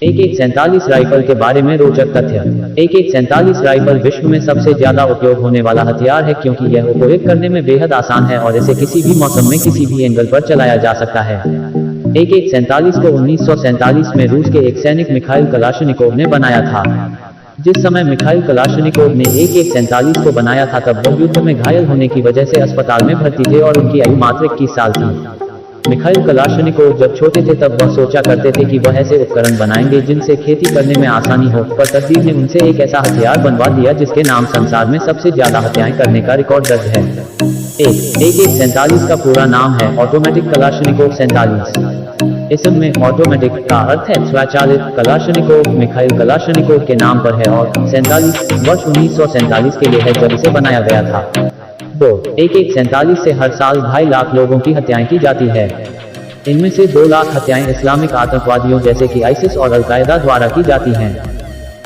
AK-47 rifle के बारे में रोचक तथ्य। AK-47 राइफल विश्व में सबसे ज्यादा उपयोग होने वाला हथियार है क्योंकि यह उपयोग करने में बेहद आसान है और इसे किसी भी मौसम में किसी भी एंगल पर चलाया जा सकता है। AK-47 को 1947 में रूस के एक सैनिक मिखाइल कलाशनिकोव ने बनाया था। जिस समय मिखाइल कलाशनिकोव ने AK-47 को बनाया था तब वह युद्ध में घायल होने की वजह से अस्पताल में भर्ती थे और उनकी आयु मात्र 21 साल थी। मिखाइल कलाशनिकोव जब छोटे थे तब वह सोचा करते थे कि वह ऐसे उपकरण बनाएंगे जिनसे खेती करने में आसानी हो, पर तकदीर ने उनसे एक ऐसा हथियार बनवा दिया जिसके नाम संसार में सबसे ज्यादा हत्याएं करने का रिकॉर्ड दर्ज है। AK-47 का पूरा नाम है ऑटोमेटिक कलाशनिकोव 47। इसम में ऑटोमेटिक का अर्थ है स्वचालित। कलाशनिकोव मिखाइल कलाशनिकोव के नाम पर है और 47 वर्ष 1947 के लिए है जब इसे बनाया गया था। AK-47 से हर साल 2.5 लाख लोगों की हत्याएं की जाती है। इनमें से 2 लाख हत्याएं इस्लामिक आतंकवादियों जैसे कि आईसिस और अल-कायदा द्वारा की जाती हैं।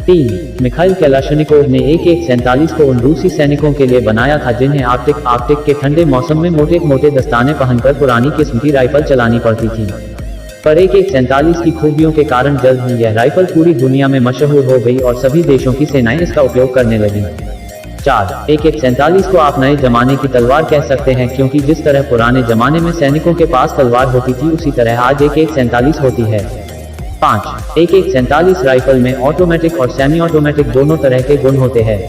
3. मिखाइल कलाशनिकोव ने AK-47 को उन रूसी सैनिकों के लिए बनाया था जिन्हें आर्कटिक के ठंडे मौसम में मोटे दस्ताने पहनकर पुरानी किस्म की राइफल चलानी पड़ती थी। पर AK-47 की खूबियों के कारण जल्द ही यह राइफल पूरी दुनिया में मशहूर हो गई और सभी देशों की सेनाएं इसका उपयोग करने लगी। 4. AK-47 को आप नए जमाने की तलवार कह सकते हैं क्योंकि जिस तरह पुराने जमाने में सैनिकों के पास तलवार होती थी उसी तरह आज AK-47 होती है। 5. AK-47 राइफल में ऑटोमेटिक और सेमी ऑटोमेटिक दोनों तरह के गुण होते हैं।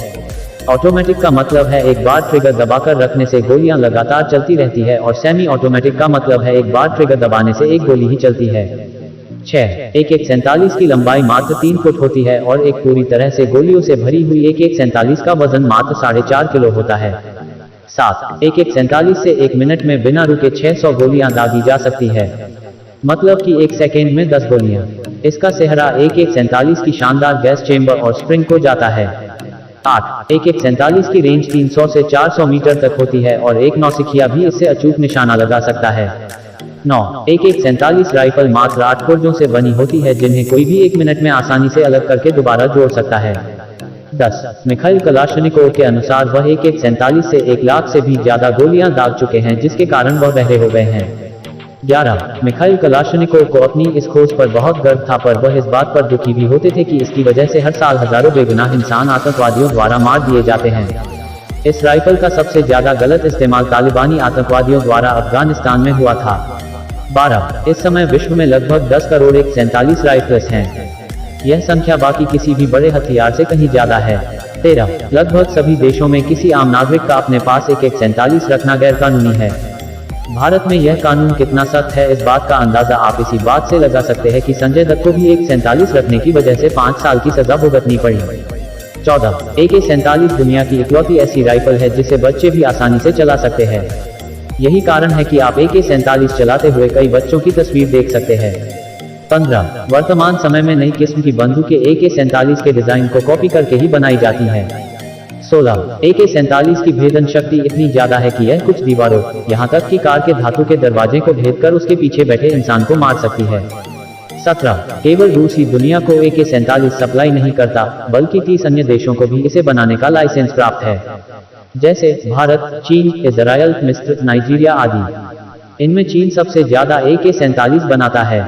ऑटोमेटिक का मतलब है एक बार ट्रिगर दबाकर रखने से गोलियां लगातार चलती रहती है और सेमी ऑटोमेटिक का मतलब है एक बार ट्रिगर दबाने से एक गोली ही चलती है। 6. AK-47 की लंबाई मात्र 3 फुट होती है और एक पूरी तरह से गोलियों से भरी हुई AK-47 का वजन मात्र 4.5 किलो होता है। 7. AK-47 से 1 मिनट में बिना रुके 600 गोलियां दागी जा सकती है, मतलब कि 1 सेकेंड में 10 गोलियां। इसका सेहरा AK-47 की शानदार गैस चेंबर और स्प्रिंग को जाता है। 8. AK-47 की रेंज 300 से 400 मीटर तक होती है और एक नौसिखिया भी इससे अचूक निशाना लगा सकता है। 9. AK-47 राइफल मात्र 8 पुर्जों से बनी होती है जिन्हें कोई भी 1 मिनट में आसानी से अलग करके दोबारा जोड़ सकता है। 10. मिखाइल कलाशनिकोव के अनुसार वह AK-47 से 1 लाख से भी ज्यादा गोलियां दाग चुके हैं जिसके कारण वह बहरे हो गए हैं। 11. मिखाइल कलाशनिकोव को अपनी इस खोज पर बहुत गर्व था पर वह इस बात पर दुखी भी होते थे कि इसकी वजह से हर साल हजारों बेगुनाह इंसान आतंकवादियों द्वारा मार दिए जाते हैं। इस राइफल का सबसे ज्यादा गलत इस्तेमाल तालिबानी आतंकवादियों द्वारा अफगानिस्तान में हुआ था। 12. इस समय विश्व में लगभग 10 करोड़ AK-47 राइफल्स हैं। यह संख्या बाकी किसी भी बड़े हथियार से कहीं ज्यादा है। 13. लगभग सभी देशों में किसी आम नागरिक का अपने पास AK-47 रखना गैरकानूनी है। भारत में यह कानून कितना सख्त है इस बात का अंदाजा आप इसी बात से लगा सकते हैं कि संजय दत्त को भी AK-47 रखने की वजह से 5 साल की सजा भुगतनी पड़ी। 14. AK-47 दुनिया की इकलौती ऐसी राइफल है जिसे बच्चे भी आसानी से चला सकते हैं। यही कारण है कि आप AK-47 चलाते हुए कई बच्चों की तस्वीर देख सकते हैं। 15. वर्तमान समय में नई किस्म की बंदूकें AK-47 के डिजाइन को कॉपी करके ही बनाई जाती हैं। 16. AK-47 की भेदन शक्ति इतनी ज्यादा है कि यह कुछ दीवारों, यहाँ तक कि कार के धातु के दरवाजे को भेदकर उसके पीछे बैठे इंसान को मार सकती है। 17. केवल रूस ही दुनिया को AK-47 सप्लाई नहीं करता बल्कि 30 अन्य देशों को भी इसे बनाने का लाइसेंस प्राप्त है, जैसे भारत, चीन, इजरायल, मिस्र, नाइजीरिया आदि। इनमें चीन सबसे ज्यादा AK-47 बनाता है।